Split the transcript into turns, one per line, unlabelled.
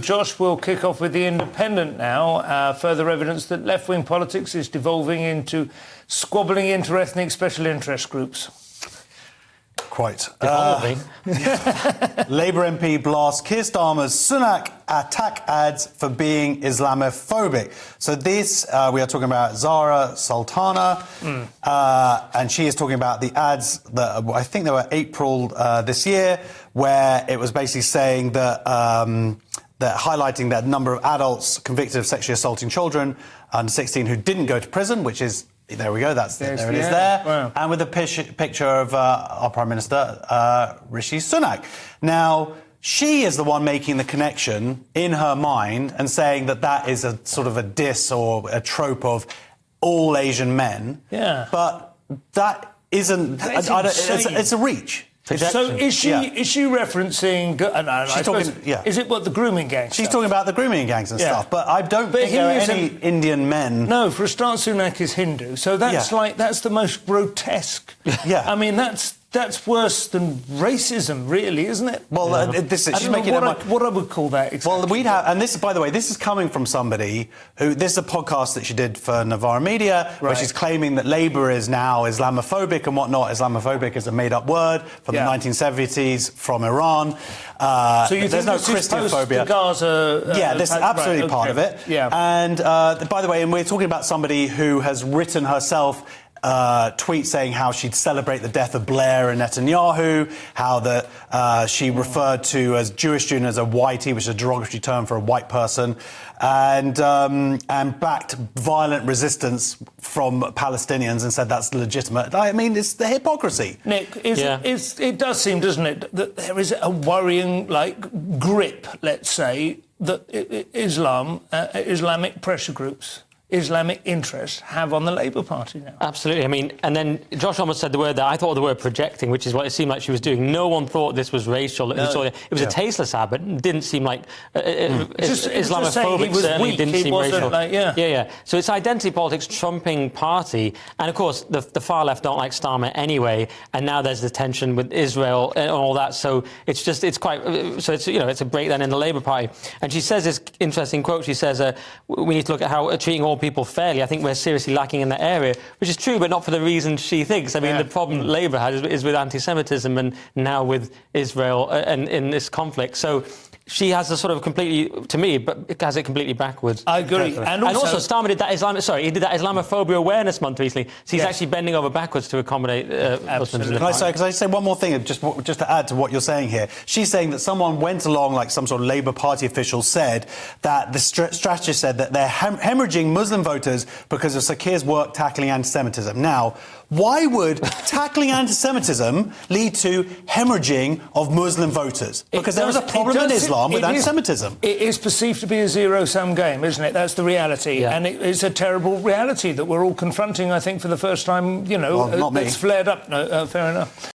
Josh, we'll kick off with The Independent now. Further evidence that left-wing politics is devolving into squabbling inter-ethnic special interest groups.
Quite. Labour MP blasts Keir Starmer's Sunak attack ads for being Islamophobic. So this, we are talking about Zarah Sultana, and she is talking about the ads that I think they were April this year, where it was basically saying that that highlighting that number of adults convicted of sexually assaulting children under 16 who didn't go to prison, which is. There we go, there it is there.
Wow.
And with a picture of our Prime Minister, Rishi Sunak. Now, she is the one making the connection in her mind and saying that that is a sort of a diss or a trope of all Asian men.
Yeah.
But that isn't... It's a reach.
So is she referencing? She's
talking. Yeah.
Is it what the grooming gangs?
She's talking about the grooming gangs and stuff. But I don't think there are any Indian men.
No, for a start, Sunak is Hindu, so that's that's the most grotesque.
Yeah.
I mean, that's worse than racism, really, isn't it?
Well, she's making
what I would call that. Exactly.
Well, we'd have, and this, by the way, this is coming from somebody who. This is a podcast that she did for Novara Media, where she's claiming that Labour is now Islamophobic and whatnot. Islamophobic is a made-up word from the 1970s from Iran.
So you
there's
think
no
this is
Christianophobia.
Post Gaza,
this is absolutely part of it.
Yeah.
And by the way, and we're talking about somebody who has written herself. Tweet saying how she'd celebrate the death of Blair and Netanyahu, how that she referred to as Jewish student as a whitey, which is a derogatory term for a white person, and backed violent resistance from Palestinians and said that's legitimate. I mean, it's the hypocrisy.
Nick, it does seem, doesn't it, that there is a worrying, grip, let's say, that Islamic pressure groups, Islamic interests have on the Labour Party now.
Absolutely. I mean, and then Josh almost said the word that I thought the word projecting, which is what it seemed like she was doing. No one thought this was racial. It was a tasteless ad, but it didn't seem like Islamophobic. Certainly didn't seem racial. So it's identity politics trumping party, and of course the far left don't like Starmer anyway. And now there's the tension with Israel and all that. So it's a breakdown in the Labour Party. And she says this interesting quote. She says we need to look at how treating all people fairly. I think we're seriously lacking in that area, which is true, but not for the reason she thinks. I mean, the problem Labour has is with antisemitism and now with Israel and in this conflict. So she has a sort of completely, to me, but it has it completely backwards.
I agree.
And also Starmer did that he did that Islamophobia Awareness Month recently. So he's actually bending over backwards to accommodate Muslims.
Can I say one more thing, just to add to what you're saying here? She's saying that someone went along, like some sort of Labour Party official said, that the strategist said that they're hemorrhaging Muslim voters because of Sir Keir's work tackling anti-Semitism. Now, why would tackling anti-Semitism lead to hemorrhaging of Muslim voters? Because there is a problem in Islam with anti-Semitism.
It is perceived to be a zero-sum game, isn't it? That's the reality. Yeah. And it's a terrible reality that we're all confronting, I think, for the first time,
Well, not me.
It's flared up. No, fair enough.